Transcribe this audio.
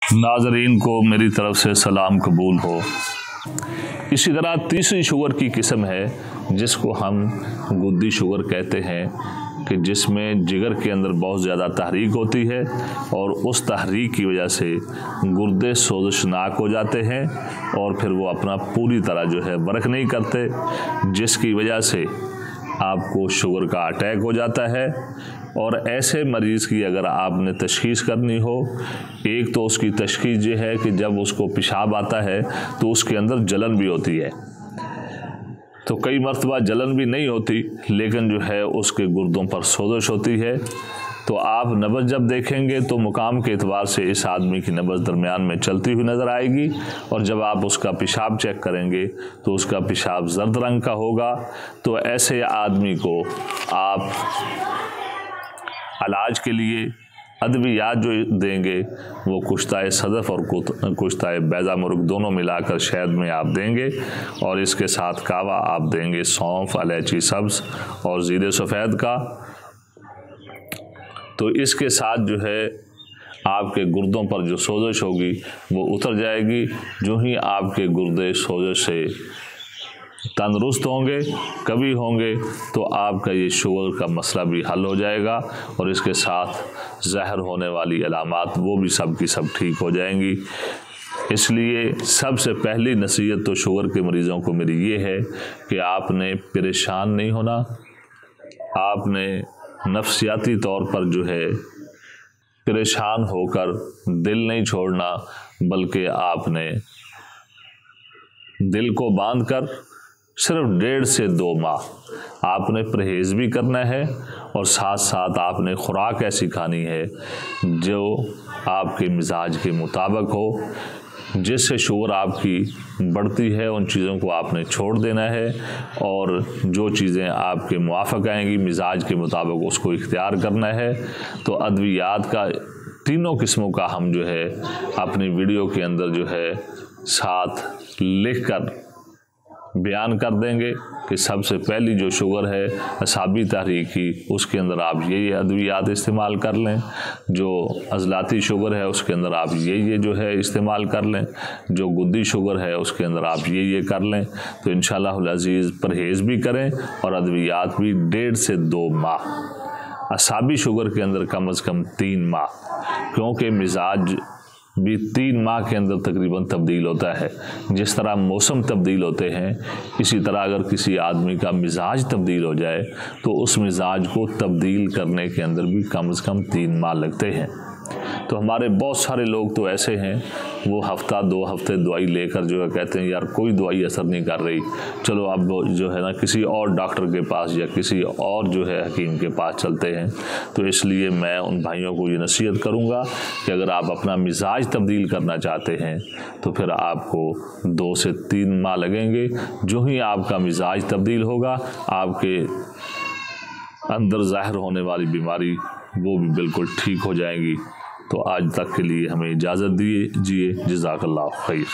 नाजरीन को मेरी तरफ से सलाम कबूल हो। इसी तरह तीसरी शुगर की किस्म है जिसको हम गुद्दी शुगर कहते हैं कि जिसमें जिगर के अंदर बहुत ज़्यादा तहरीक होती है और उस तहरीक की वजह से गुर्दे सोजशनाक हो जाते हैं और फिर वो अपना पूरी तरह जो है वर्क नहीं करते, जिसकी वजह से आपको शुगर का अटैक हो जाता है। और ऐसे मरीज़ की अगर आपने तशख़ीस करनी हो, एक तो उसकी तशख़ीस ये है कि जब उसको पेशाब आता है तो उसके अंदर जलन भी होती है, तो कई मरतबा जलन भी नहीं होती लेकिन जो है उसके गुर्दों पर सोजश होती है। तो आप नब्ज़ जब देखेंगे तो मुकाम के एतबार से इस आदमी की नब्ज़ दरमियान में चलती हुई नज़र आएगी, और जब आप उसका पेशाब चेक करेंगे तो उसका पेशाब जर्द रंग का होगा। तो ऐसे आदमी को आप इलाज के लिए अद्वियात जो देंगे वो कुश्ताए सदफ़ और कुश्ताए बैज़ा मुर्ग दोनों मिलाकर शहद में आप देंगे, और इसके साथ कावा आप देंगे सौंफ, इलायची सब्ज़ और ज़ीरे सफ़ेद का। तो इसके साथ जो है आपके गुर्दों पर जो सोजश होगी वो उतर जाएगी। जो ही आपके गुर्दे सोजश से तंदुरुस्त होंगे, कभी होंगे, तो आपका ये शुगर का मसला भी हल हो जाएगा, और इसके साथ ज़हर होने वाली अलामात वो भी सब की सब ठीक हो जाएंगी। इसलिए सबसे पहली नसीहत तो शुगर के मरीज़ों को मेरी ये है कि आपने परेशान नहीं होना, आपने नफ्सियाती तौर पर जो है परेशान होकर दिल नहीं छोड़ना, बल्कि आपने दिल को बांधकर सिर्फ 1.5 से 2 माह आपने परहेज़ भी करना है, और साथ साथ आपने खुराक ऐसी खानी है जो आपके मिजाज के मुताबिक हो। जिससे शुगर आपकी बढ़ती है उन चीज़ों को आपने छोड़ देना है, और जो चीज़ें आपके मुआफ़िक आएंगी मिजाज के मुताबिक उसको इख्तियार करना है। तो अद्वियात का तीनों किस्मों का हम जो है अपनी वीडियो के अंदर जो है साथ लिख कर बयान कर देंगे कि सबसे पहली जो शुगर है असाबी तहरीक की, उसके अंदर आप ये अद्वियात इस्तेमाल कर लें। जो अज़लाती शुगर है उसके अंदर आप ये जो है इस्तेमाल कर लें। जो गुद्दी शुगर है उसके अंदर आप ये कर लें। तो इंशाअल्लाह अज़ीज़ परहेज़ भी करें और अद्वियात भी 1.5 से 2 माह। असाबी शुगर के अंदर कम से कम 3 माह, क्योंकि मिजाज भी 3 माह के अंदर तकरीबन तब्दील होता है। जिस तरह मौसम तब्दील होते हैं, इसी तरह अगर किसी आदमी का मिजाज तब्दील हो जाए तो उस मिजाज को तब्दील करने के अंदर भी कम से कम 3 माह लगते हैं। तो हमारे बहुत सारे लोग तो ऐसे हैं वो हफ्ता 2 हफ्ते दवाई लेकर जो है कहते हैं यार कोई दवाई असर नहीं कर रही, चलो अब जो है ना किसी और डॉक्टर के पास या किसी और जो है हकीम के पास चलते हैं। तो इसलिए मैं उन भाइयों को ये नसीहत करूँगा कि अगर आप अपना मिजाज तब्दील करना चाहते हैं तो फिर आपको 2 से 3 माह लगेंगे। जो ही आपका मिजाज तब्दील होगा आपके अंदर ज़ाहिर होने वाली बीमारी वो भी बिल्कुल ठीक हो जाएगी। तो आज तक के लिए हमें इजाज़त दीजिए। जज़ाकल्लाह खैर।